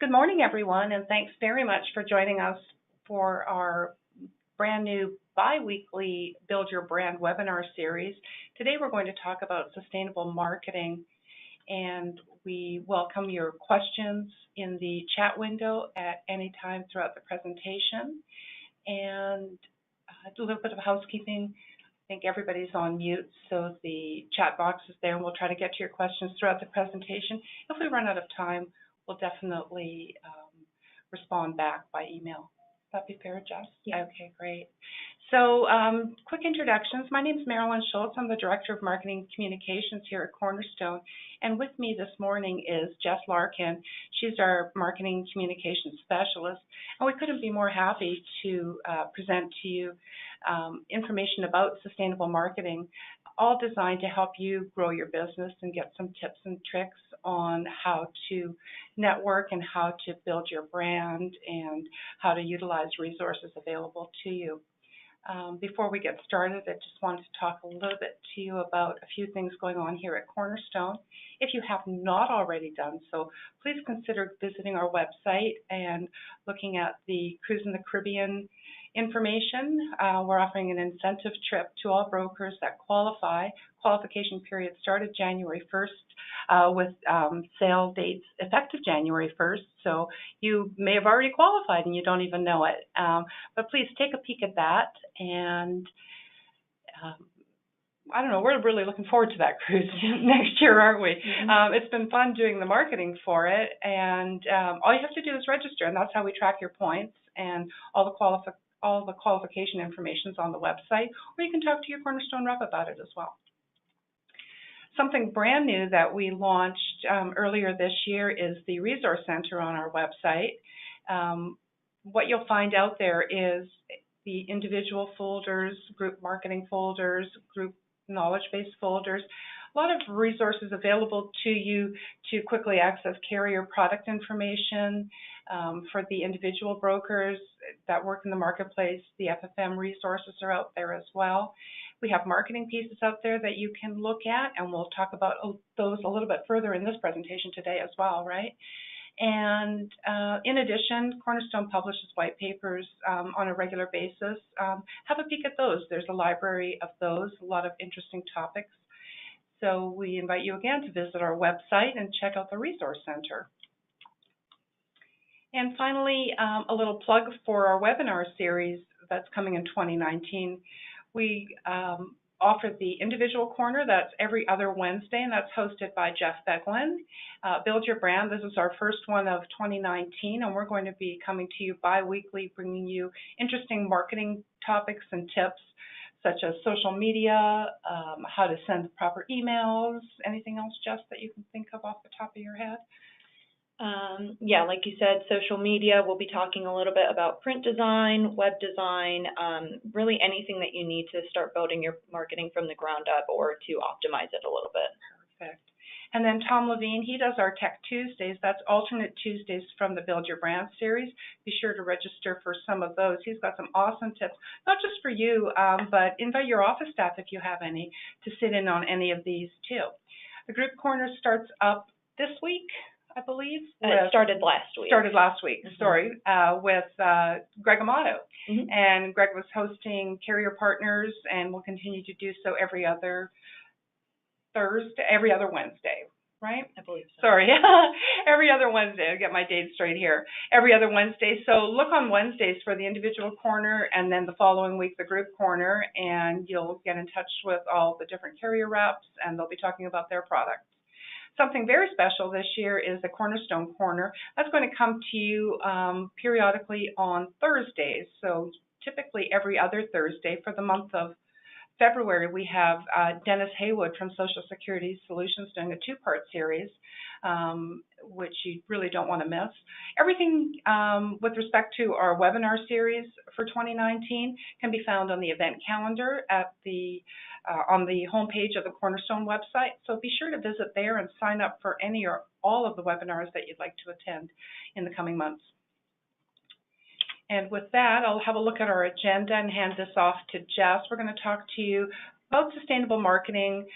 Good morning, everyone, and thanks very much for joining us for our brand new bi-weekly Build Your Brand webinar series. Today we're going to talk about sustainable marketing, and we welcome your questions in the chat window at any time throughout the presentation. And a little bit of housekeeping. I think everybody's on mute, so the chat box is there, and we'll try to get to your questions throughout the presentation. If we run out of time, we'll definitely respond back by email. Would that be fair, Jess? Yeah. Okay, great. So quick introductions. My name is Marilyn Schultz. I'm the Director of Marketing Communications here at Cornerstone. And with me this morning is Jess Larkin. She's our Marketing Communications Specialist. And we couldn't be more happy to present to you information about sustainable marketing, all designed to help you grow your business and get some tips and tricks on how to network and how to build your brand and how to utilize resources available to you. Before we get started, I just wanted to talk a little bit to you about a few things going on here at Cornerstone. If you have not already done so, please consider visiting our website and looking at the Cruise in the Caribbean information. We're offering an incentive trip to all brokers that qualify. Qualification period started January 1st with sale dates effective January 1st. So you may have already qualified and you don't even know it. But please take a peek at that. And I don't know, we're really looking forward to that cruise next year, aren't we? Mm-hmm. It's been fun doing the marketing for it. And all you have to do is register, and that's how we track your points. And all the qualification information is on the website, or you can talk to your Cornerstone rep about it as well. Something brand new that we launched earlier this year is the Resource Center on our website. What you'll find out there is the individual folders, group marketing folders, group knowledge-based folders, a lot of resources available to you to quickly access carrier product information. For the individual brokers that work in the marketplace, the FFM resources are out there as well. We have marketing pieces out there that you can look at, and we'll talk about those a little bit further in this presentation today as well, right? And in addition, Cornerstone publishes white papers on a regular basis. Have a peek at those. There's a library of those, a lot of interesting topics. So we invite you again to visit our website and check out the Resource Center. And finally, a little plug for our webinar series that's coming in 2019. We offer the individual corner. That's every other Wednesday, and that's hosted by Jeff Beglin. Build Your Brand. This is our first one of 2019, and we're going to be coming to you bi-weekly, bringing you interesting marketing topics and tips, such as social media, how to send proper emails. Anything else, Jess, that you can think of off the top of your head? Yeah, like you said, social media. We'll be talking a little bit about print design, web design, really anything that you need to start building your marketing from the ground up or to optimize it a little bit. Perfect. And then Tom Levine, he does our Tech Tuesdays. That's alternate Tuesdays from the Build Your Brand series. Be sure to register for some of those. He's got some awesome tips, not just for you, but invite your office staff, if you have any, to sit in on any of these too. The group corner starts up this week, I believe. It started last week. Sorry, with Greg Amato. Mm-hmm. And Greg was hosting Carrier Partners and will continue to do so every other Wednesday, right? I believe so. Sorry, every other Wednesday. I'll get my dates straight here. Every other Wednesday. So look on Wednesdays for the individual corner, and then the following week the group corner, and you'll get in touch with all the different carrier reps, and they'll be talking about their products. Something very special this year is the Cornerstone Corner. That's going to come to you periodically on Thursdays. So typically every other Thursday. For the month of February, we have Dennis Haywood from Social Security Solutions doing a two-part series, which you really don't want to miss. Everything with respect to our webinar series for 2019 can be found on the event calendar at on the homepage of the Cornerstone website. So be sure to visit there and sign up for any or all of the webinars that you'd like to attend in the coming months. And with that, I'll have a look at our agenda and hand this off to Jess. We're going to talk to you about sustainable marketing,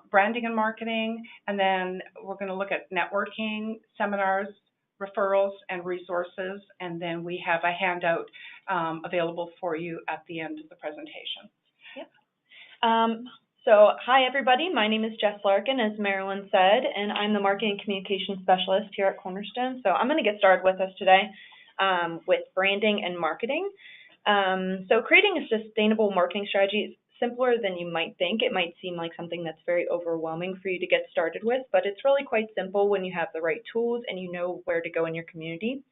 branding and marketing, and then we're going to look at networking, seminars, referrals and resources, and then we have a handout available for you at the end of the presentation. Yep. So hi everybody, my name is Jess Larkin, as Marilyn said, and I'm the Marketing Communication Specialist here at Cornerstone. So I'm going to get started with us today with branding and marketing. So creating a sustainable marketing strategy is simpler than you might think. It might seem like something that's very overwhelming for you to get started with, but it's really quite simple when you have the right tools and you know where to go in your community.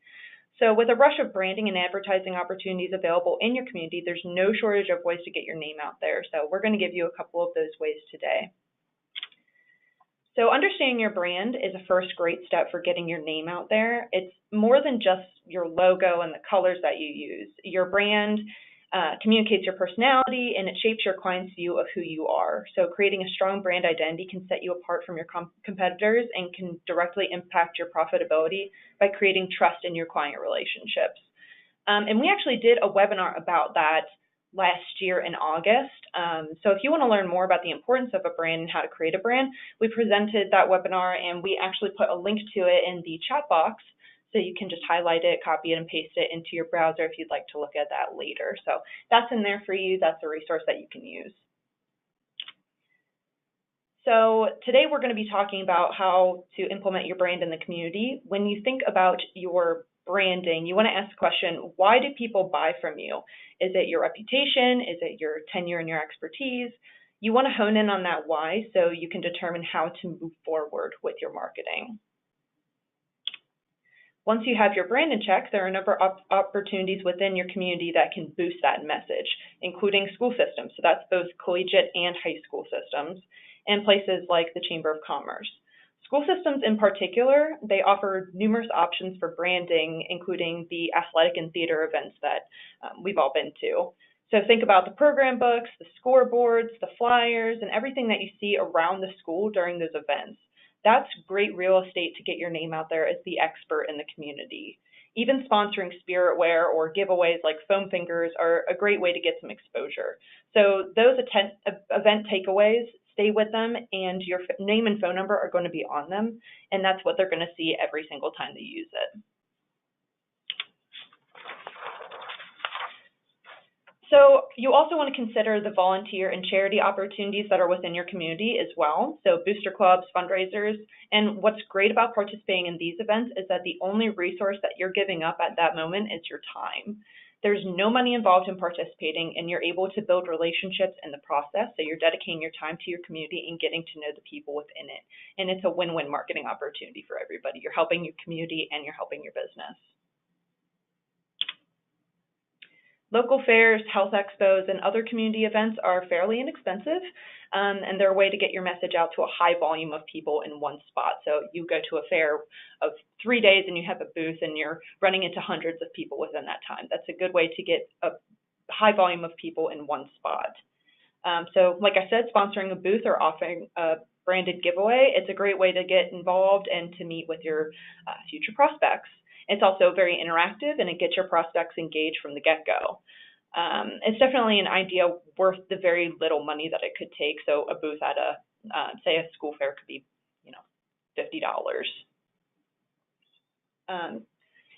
So with a rush of branding and advertising opportunities available in your community, there's no shortage of ways to get your name out there. So we're going to give you a couple of those ways today. So understanding your brand is a first great step for getting your name out there. It's more than just your logo and the colors that you use. Your brand communicates your personality, and it shapes your client's view of who you are. So creating a strong brand identity can set you apart from your competitors and can directly impact your profitability by creating trust in your client relationships. And we actually did a webinar about that last year in August. So if you want to learn more about the importance of a brand and how to create a brand, we presented that webinar, and we actually put a link to it in the chat box. So you can just highlight it, copy it, and paste it into your browser if you'd like to look at that later. So that's in there for you. That's a resource that you can use. So today we're going to be talking about how to implement your brand in the community. When you think about your branding, you want to ask the question, why do people buy from you? Is it your reputation? Is it your tenure and your expertise? You want to hone in on that why so you can determine how to move forward with your marketing. Once you have your brand in check, there are a number of opportunities within your community that can boost that message, including school systems. So that's both collegiate and high school systems, and places like the Chamber of Commerce. School systems in particular, they offer numerous options for branding, including the athletic and theater events that we've all been to. So think about the program books, the scoreboards, the flyers, and everything that you see around the school during those events. That's great real estate to get your name out there as the expert in the community. Even sponsoring spirit wear or giveaways like foam fingers are a great way to get some exposure. So those event takeaways, stay with them, and your name and phone number are going to be on them, and that's what they're going to see every single time they use it. So you also want to consider the volunteer and charity opportunities that are within your community as well. So booster clubs, fundraisers, and what's great about participating in these events is that the only resource that you're giving up at that moment is your time. There's no money involved in participating, and you're able to build relationships in the process. So you're dedicating your time to your community and getting to know the people within it. And it's a win-win marketing opportunity for everybody. You're helping your community and you're helping your business. Local fairs, health expos, and other community events are fairly inexpensive, and they're a way to get your message out to a high volume of people in one spot. So you go to a fair of 3 days and you have a booth and you're running into hundreds of people within that time. That's a good way to get a high volume of people in one spot. So like I said, sponsoring a booth or offering a branded giveaway, it's a great way to get involved and to meet with your future prospects. It's also very interactive, and it gets your prospects engaged from the get-go. It's definitely an idea worth the very little money that it could take. So a booth at say a school fair could be, $50.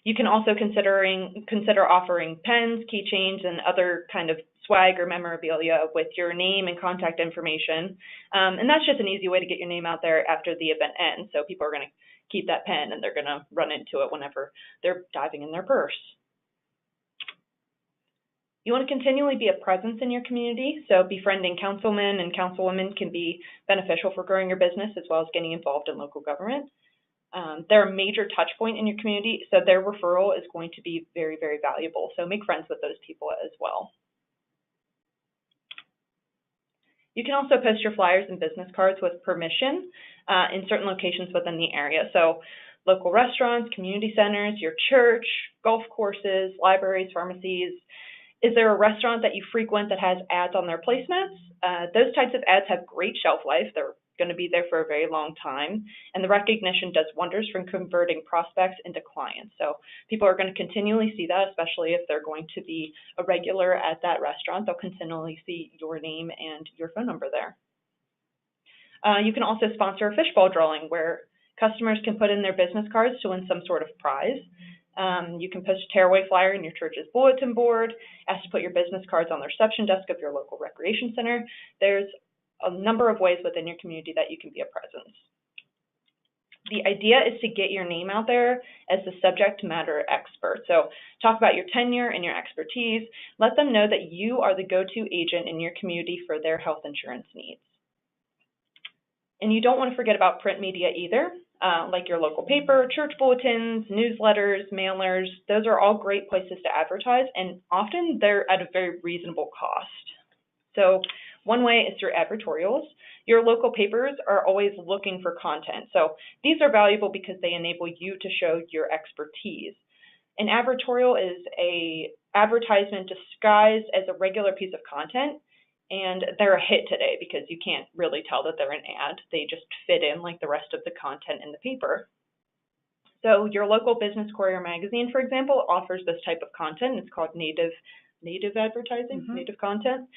You can also consider offering pens, keychains, and other kind of swag or memorabilia with your name and contact information. And that's just an easy way to get your name out there after the event ends. So people are going to keep that pen and they're going to run into it whenever they're diving in their purse. You want to continually be a presence in your community, so befriending councilmen and councilwomen can be beneficial for growing your business as well as getting involved in local government. They're a major touch point in your community, so their referral is going to be very, very valuable. So make friends with those people as well. You can also post your flyers and business cards with permission in certain locations within the area. So local restaurants, community centers, your church, golf courses, libraries, pharmacies. Is there a restaurant that you frequent that has ads on their placemats? Those types of ads have great shelf life. They're going to be there for a very long time. And the recognition does wonders from converting prospects into clients. So people are going to continually see that, especially if they're going to be a regular at that restaurant. They'll continually see your name and your phone number there. You can also sponsor a fishbowl drawing where Customers can put in their business cards to win some sort of prize. You can post a tearaway flyer in your church's bulletin board, ask to put your business cards on the reception desk of your local recreation center. There's a number of ways within your community that you can be a presence. The idea is to get your name out there as the subject matter expert. So talk about your tenure and your expertise. Let them know that you are the go-to agent in your community for their health insurance needs. And you don't want to forget about print media either, like your local paper, church bulletins, newsletters, mailers. Those are all great places to advertise, and often they're at a very reasonable cost. So one way is through advertorials. Your local papers are always looking for content. So these are valuable because they enable you to show your expertise. An advertorial is an advertisement disguised as a regular piece of content, and they're a hit today because you can't really tell that they're an ad. They just fit in like the rest of the content in the paper. So your local business courier magazine, for example, offers this type of content. It's called native advertising, native content.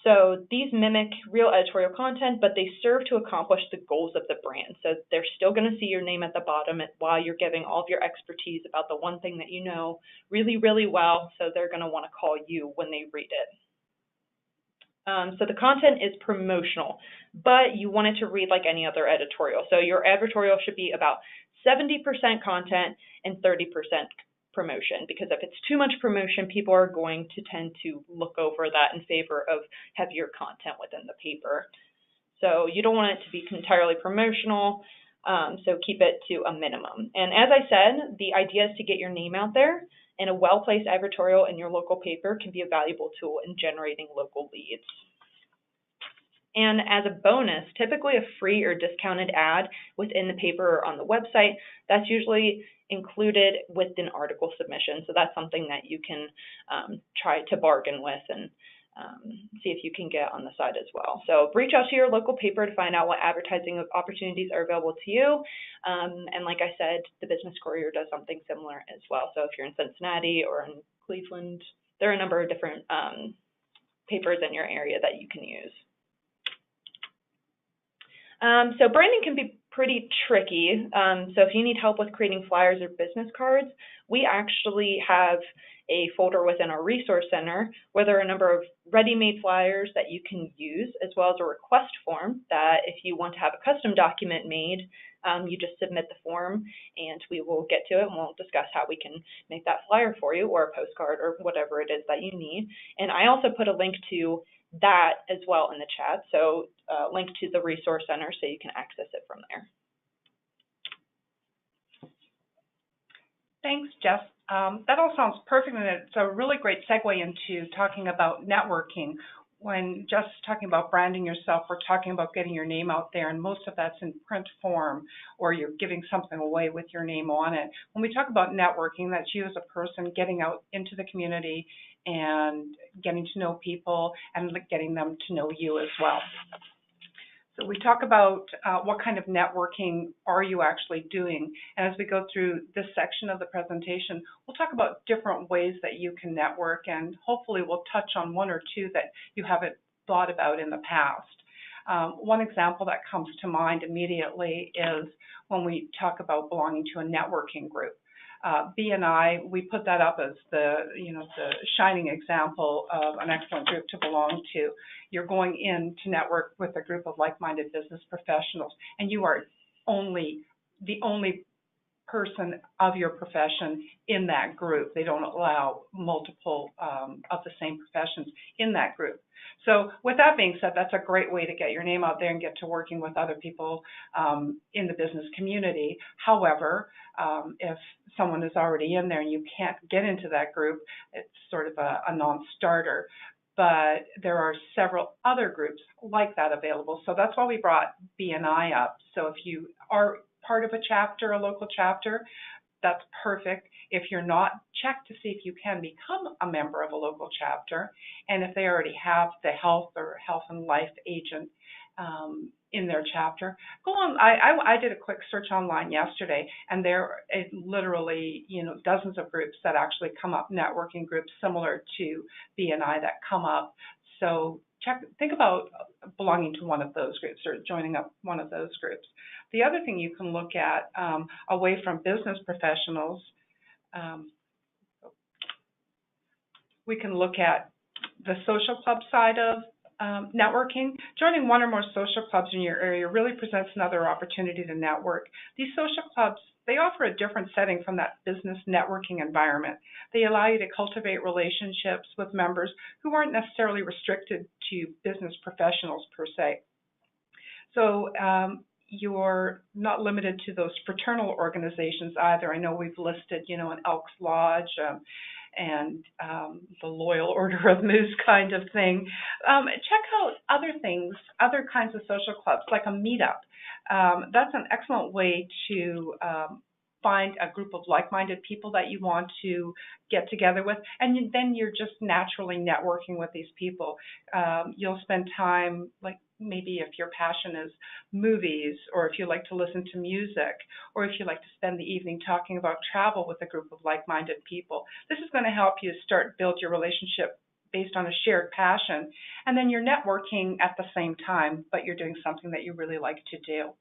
So these mimic real editorial content, but they serve to accomplish the goals of the brand. So they're still going to see your name at the bottom while you're giving all of your expertise about the one thing that you know really, really well. So they're going to want to call you when they read it. So the content is promotional, but you want it to read like any other editorial. So your editorial should be about 70% content and 30% promotion, because if it's too much promotion, people are going to tend to look over that in favor of heavier content within the paper. So you don't want it to be entirely promotional, so keep it to a minimum. And as I said, the idea is to get your name out there, and a well-placed advertorial in your local paper can be a valuable tool in generating local leads. And as a bonus, typically a free or discounted ad within the paper or on the website, that's usually included with an article submission. So that's something that you can try to bargain with and see if you can get on the side as well. So reach out to your local paper to find out what advertising opportunities are available to you. And like I said, the Business Courier does something similar as well. So if you're in Cincinnati or in Cleveland, there are a number of different papers in your area that you can use. So branding can be pretty tricky. So if you need help with creating flyers or business cards, we actually have a folder within our resource center where there are a number of ready-made flyers that you can use, as well as a request form that if you want to have a custom document made, you just submit the form and we will get to it and we'll discuss how we can make that flyer for you, or a postcard, or whatever it is that you need. And I also put a link to that as well in the chat, so link to the resource center so you can access it from there. Thanks, Jess. That all sounds perfect, and it's a really great segue into talking about networking. When Jess is talking about branding yourself, we're talking about getting your name out there, and most of that's in print form, or you're giving something away with your name on it. When we talk about networking, that's you as a person getting out into the community and getting to know people and getting them to know you as well. So we talk about what kind of networking are you actually doing. And as we go through this section of the presentation, we'll talk about different ways that you can network, and hopefully we'll touch on one or two that you haven't thought about in the past. One example that comes to mind immediately is when we talk about belonging to a networking group. B&I, we put that up as the shining example of an excellent group to belong to. You're going in to network with a group of like-minded business professionals, and you are the only person of your profession in that group. They don't allow multiple of the same professions in that group. So with that being said, that's a great way to get your name out there and get to working with other people in the business community. However, if someone is already in there and you can't get into that group, it's sort of a non-starter. But there are several other groups like that available. So that's why we brought B&I up. So if you are part of a chapter, a local chapter, that's perfect. If you're not, check to see if you can become a member of a local chapter. And if they already have the health or health and life agent in their chapter, go on. I did a quick search online yesterday, and there are literally dozens of groups that actually come up, networking groups similar to B&I that come up. So think about belonging to one of those groups or joining up one of those groups. The other thing you can look at, away from business professionals, um, we can look at the social club side of networking. Joining one or more social clubs in your area really presents another opportunity to network. These social clubs, they offer a different setting from that business networking environment. They allow you to cultivate relationships with members who aren't necessarily restricted to business professionals per se. So you're not limited to those fraternal organizations either. I know we've listed, an Elks Lodge, and the Loyal Order of Moose kind of thing. Check out other things, other kinds of social clubs, like a meetup. That's an excellent way to find a group of like-minded people that you want to get together with, and then you're just naturally networking with these people. You'll spend time, like maybe if your passion is movies, or if you like to listen to music, or if you like to spend the evening talking about travel with a group of like-minded people. This is going to help you build your relationship based on a shared passion, and then you're networking at the same time, but you're doing something that you really like to do.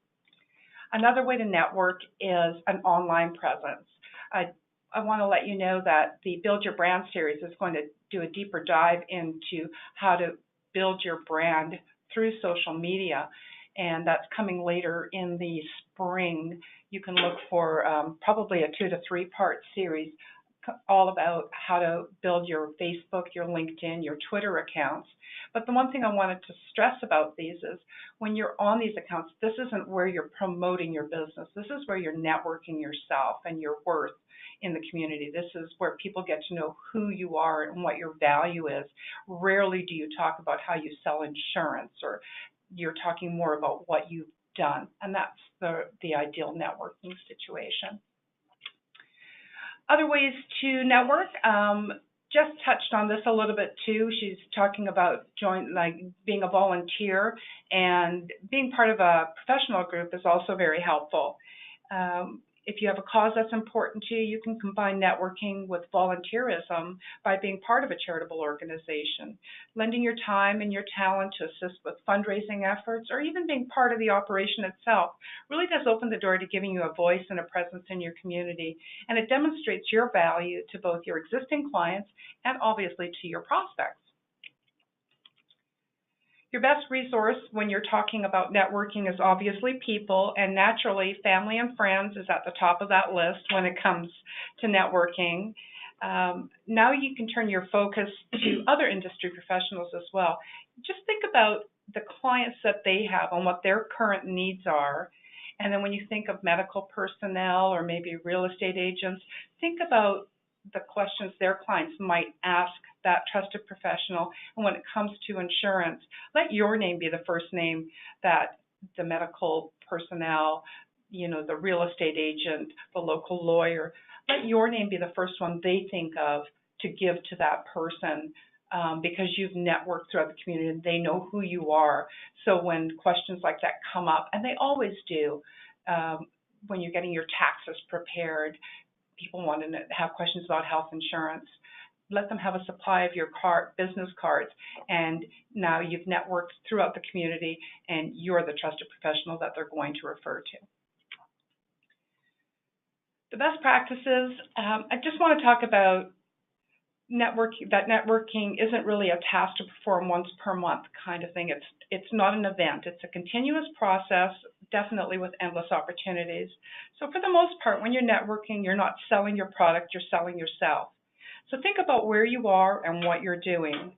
Another way to network is an online presence. I want to let you know that the Build Your Brand series is going to do a deeper dive into how to build your brand through social media, and that's coming later in the spring. You can look for probably a 2 to 3 part series all about how to build your Facebook, your LinkedIn, your Twitter accounts. But the one thing I wanted to stress about these is when you're on these accounts, this isn't where you're promoting your business. This is where you're networking yourself and your worth in the community. This is where people get to know who you are and what your value is. Rarely do you talk about how you sell insurance, or you're talking more about what you've done. And that's the ideal networking situation. Other ways to network, Jess touched on this a little bit too. She's talking about being a volunteer, and being part of a professional group is also very helpful. If you have a cause that's important to you, you can combine networking with volunteerism by being part of a charitable organization. Lending your time and your talent to assist with fundraising efforts, or even being part of the operation itself, really does open the door to giving you a voice and a presence in your community, and it demonstrates your value to both your existing clients and obviously to your prospects. Your best resource when you're talking about networking is obviously people, and naturally family and friends is at the top of that list when it comes to networking. Now you can turn your focus to other industry professionals as well. Just think about the clients that they have and what their current needs are. And then when you think of medical personnel or maybe real estate agents, think about the questions their clients might ask that trusted professional. And when it comes to insurance, let your name be the first name that the medical personnel, the real estate agent, the local lawyer, let your name be the first one they think of to give to that person, because you've networked throughout the community and they know who you are. So when questions like that come up, and they always do, when you're getting your taxes prepared, people want to have questions about health insurance, let them have a supply of your business cards, and now you've networked throughout the community and you're the trusted professional that they're going to refer to. The best practices, I just want to talk about networking isn't really a task to perform once per month kind of thing. It's not an event. It's a continuous process, definitely with endless opportunities. So for the most part, when you're networking, you're not selling your product, you're selling yourself. So think about where you are and what you're doing.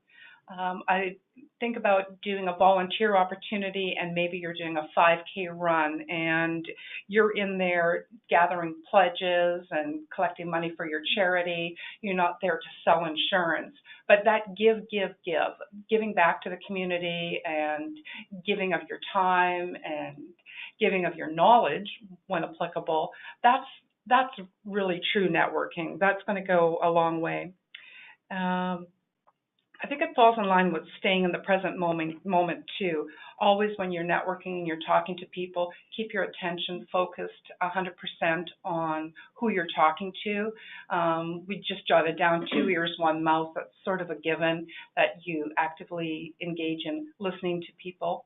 I think about doing a volunteer opportunity, and maybe you're doing a 5K run and you're in there gathering pledges and collecting money for your charity. You're not there to sell insurance, but that giving back to the community and giving of your time and giving of your knowledge when applicable, that's really true networking. That's going to go a long way. I think it falls in line with staying in the present moment too. Always when you're networking and you're talking to people, keep your attention focused 100% on who you're talking to. We just jotted down 2 ears, 1 mouth. That's sort of a given, that you actively engage in listening to people.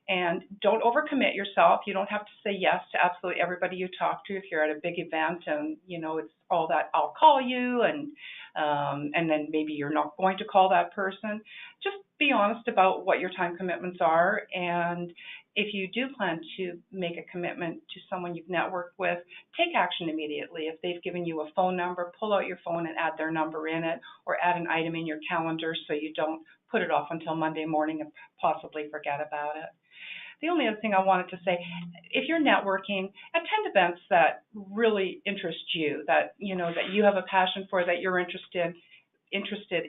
And don't overcommit yourself. You don't have to say yes to absolutely everybody you talk to. If you're at a big event and it's all that I'll call you and then maybe you're not going to call that person. Just be honest about what your time commitments are, and if you do plan to make a commitment to someone you've networked with, take action immediately. If they've given you a phone number, pull out your phone and add their number in it, or add an item in your calendar so you don't put it off until Monday morning and possibly forget about it. The only other thing I wanted to say, if you're networking, attend events that really interest you, that you have a passion for, that you're interested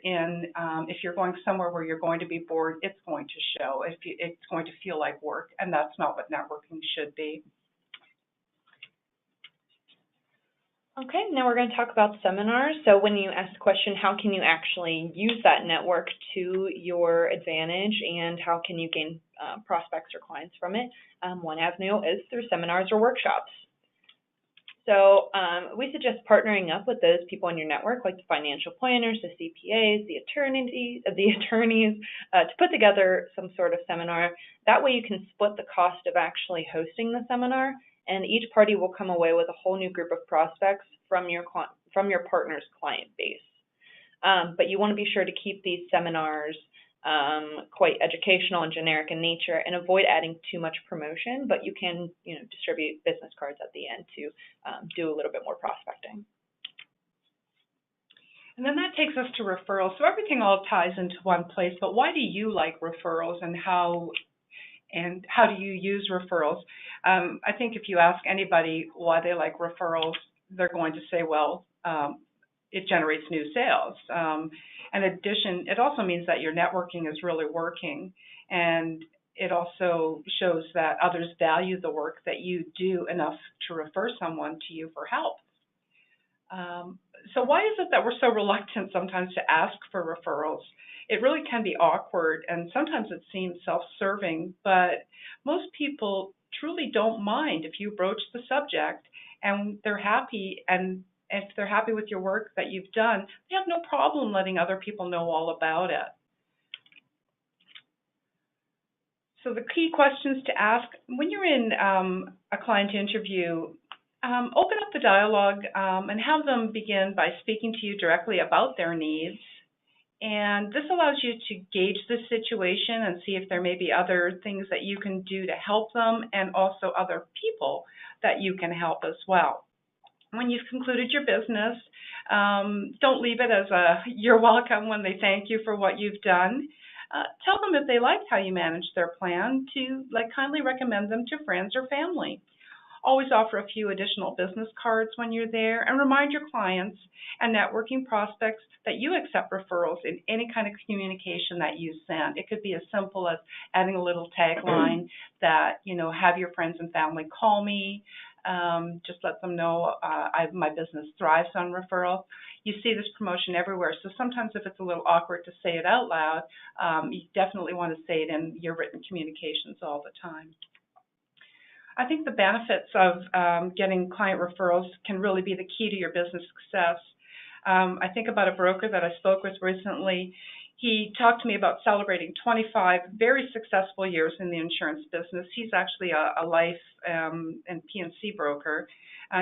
in. If you're going somewhere where you're going to be bored, it's going to show. It's going to feel like work, and that's not what networking should be. Okay, now we're going to talk about seminars. So when you ask the question, how can you actually use that network to your advantage, and how can you gain prospects or clients from it? One avenue is through seminars or workshops. So we suggest partnering up with those people in your network, like the financial planners, the CPAs, the attorneys, to put together some sort of seminar. That way you can split the cost of actually hosting the seminar, and each party will come away with a whole new group of prospects from your partner's client base. But you want to be sure to keep these seminars quite educational and generic in nature, and avoid adding too much promotion, but you can distribute business cards at the end to do a little bit more prospecting. And then that takes us to referrals. So everything all ties into one place, but why do you like referrals, and how do you use referrals? I think if you ask anybody why they like referrals, they're going to say, well, it generates new sales. In addition, it also means that your networking is really working, and it also shows that others value the work that you do enough to refer someone to you for help. So why is it that we're so reluctant sometimes to ask for referrals? It really can be awkward, and sometimes it seems self-serving, but most people truly don't mind if you broach the subject and they're happy, and if they're happy with your work that you've done, they have no problem letting other people know all about it. So the key questions to ask when you're in a client interview, open up the dialogue and have them begin by speaking to you directly about their needs. And this allows you to gauge the situation and see if there may be other things that you can do to help them, and also other people that you can help as well. When you've concluded your business, don't leave it as a you're welcome when they thank you for what you've done. Tell them if they liked how you managed their plan to kindly recommend them to friends or family. Always offer a few additional business cards when you're there, and remind your clients and networking prospects that you accept referrals in any kind of communication that you send. It could be as simple as adding a little tagline that, have your friends and family call me. Just let them know my business thrives on referral. You see this promotion everywhere, so sometimes if it's a little awkward to say it out loud, you definitely want to say it in your written communications all the time. I think the benefits of getting client referrals can really be the key to your business success. I think about a broker that I spoke with recently. He talked to me about celebrating 25 very successful years in the insurance business. He's actually a life and P&C broker.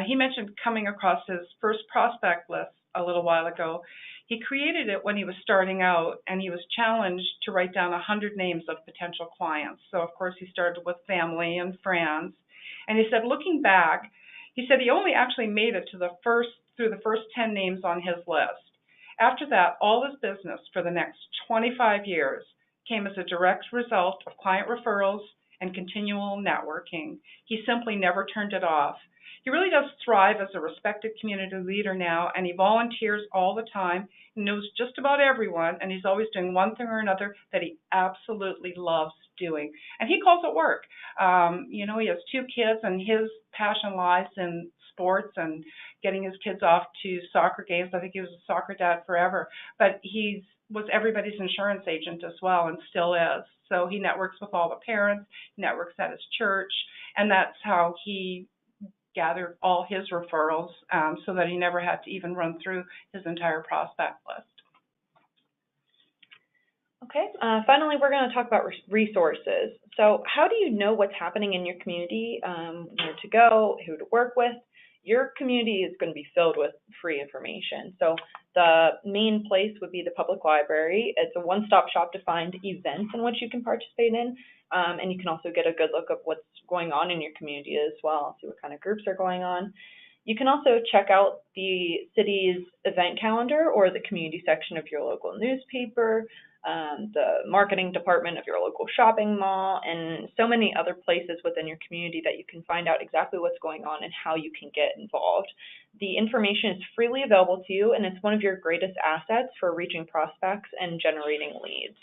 He mentioned coming across his first prospect list a little while ago. He created it when he was starting out, and he was challenged to write down 100 names of potential clients. So, of course, he started with family and friends. And he said, looking back, he said he only actually made it to through the first 10 names on his list. After that, all his business for the next 25 years came as a direct result of client referrals and continual networking. He simply never turned it off. He really does thrive as a respected community leader now, and he volunteers all the time. He knows just about everyone, and he's always doing one thing or another that he absolutely loves doing. And he calls it work. He has 2 kids, and his passion lies in sports and getting his kids off to soccer games. I think he was a soccer dad forever, but he was everybody's insurance agent as well, and still is. So he networks with all the parents, he networks at his church, and that's how he gathered all his referrals, so that he never had to even run through his entire prospect list. Okay, finally, we're going to talk about resources. So how do you know what's happening in your community, where to go, who to work with? Your community is going to be filled with free information. So the main place would be the public library. It's a one-stop shop to find events in which you can participate in, and you can also get a good look of what's going on in your community as well, see what kind of groups are going on. You can also check out the city's event calendar or the community section of your local newspaper, the marketing department of your local shopping mall, and so many other places within your community that you can find out exactly what's going on and how you can get involved. The information is freely available to you, and it's one of your greatest assets for reaching prospects and generating leads.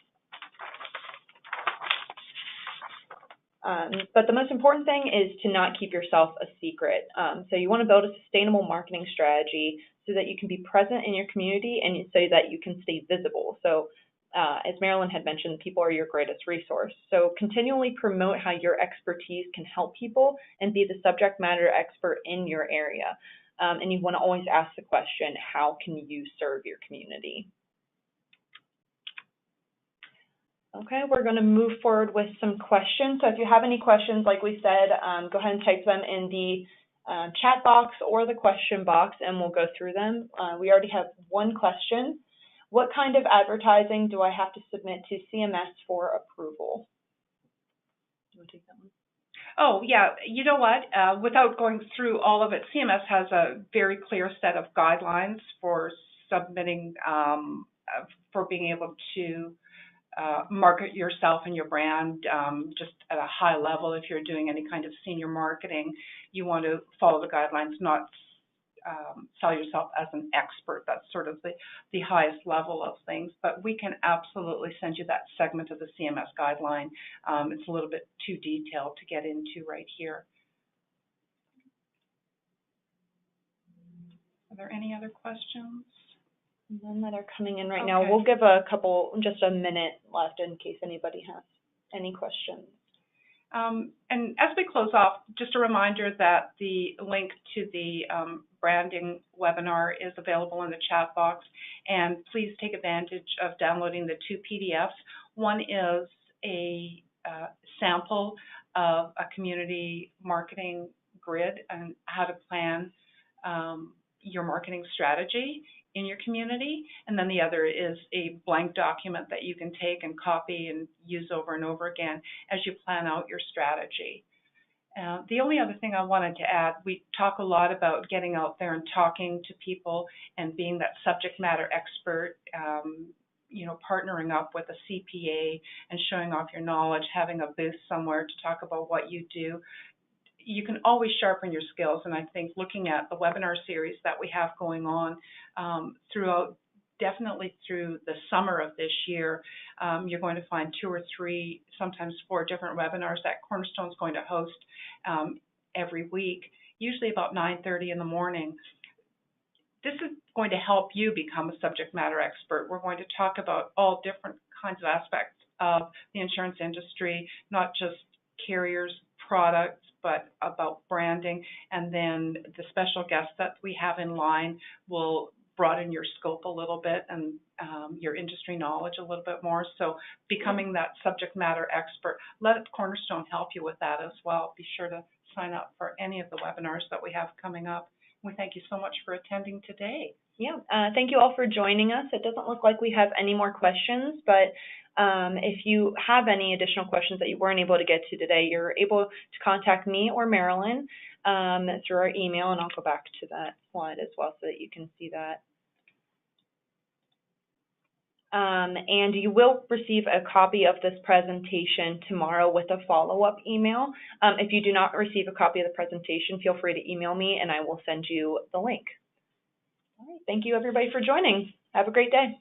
But the most important thing is to not keep yourself a secret. So you want to build a sustainable marketing strategy so that you can be present in your community and so that you can stay visible. So as Marilyn had mentioned, people are your greatest resource. So continually promote how your expertise can help people and be the subject matter expert in your area. And you want to always ask the question, how can you serve your community? Okay, we're going to move forward with some questions. So if you have any questions, like we said, go ahead and type them in the chat box or the question box, and we'll go through them. We already have one question. What kind of advertising do I have to submit to CMS for approval? Do you want to take that one? Oh, yeah. You know what? Without going through all of it, CMS has a very clear set of guidelines for submitting, for being able to market yourself and your brand just at a high level. If you're doing any kind of senior marketing, you want to follow the guidelines, not sell yourself as an expert. That's sort of the highest level of things. But we can absolutely send you that segment of the CMS guideline. It's a little bit too detailed to get into right here. Are there any other questions? None that are coming in right now. We'll give a couple, just a minute left in case anybody has any questions. And as we close off, just a reminder that the link to the branding webinar is available in the chat box, and please take advantage of downloading the 2 PDFs. One is a sample of a community marketing grid and how to plan your marketing strategy in your community, and then the other is a blank document that you can take and copy and use over and over again as you plan out your strategy. The only other thing I wanted to add, we talk a lot about getting out there and talking to people and being that subject matter expert, you know, partnering up with a CPA and showing off your knowledge, having a booth somewhere to talk about what you do. You can always sharpen your skills, and I think looking at the webinar series that we have going on throughout, definitely through the summer of this year, you're going to find 2 or 3, sometimes 4 different webinars that Cornerstone is going to host every week, usually about 9:30 in the morning. This is going to help you become a subject matter expert. We're going to talk about all different kinds of aspects of the insurance industry, not just carriers, products, but about branding, and then the special guests that we have in line will broaden your scope a little bit and your industry knowledge a little bit more. So becoming that subject matter expert, let Cornerstone help you with that as well. Be sure to sign up for any of the webinars that we have coming up. We thank you so much for attending today. Yeah, thank you all for joining us. It doesn't look like we have any more questions, but if you have any additional questions that you weren't able to get to today, you're able to contact me or Marilyn through our email, and I'll go back to that slide as well so that you can see that. And you will receive a copy of this presentation tomorrow with a follow-up email. If you do not receive a copy of the presentation, feel free to email me and I will send you the link. All right, thank you everybody for joining. Have a great day.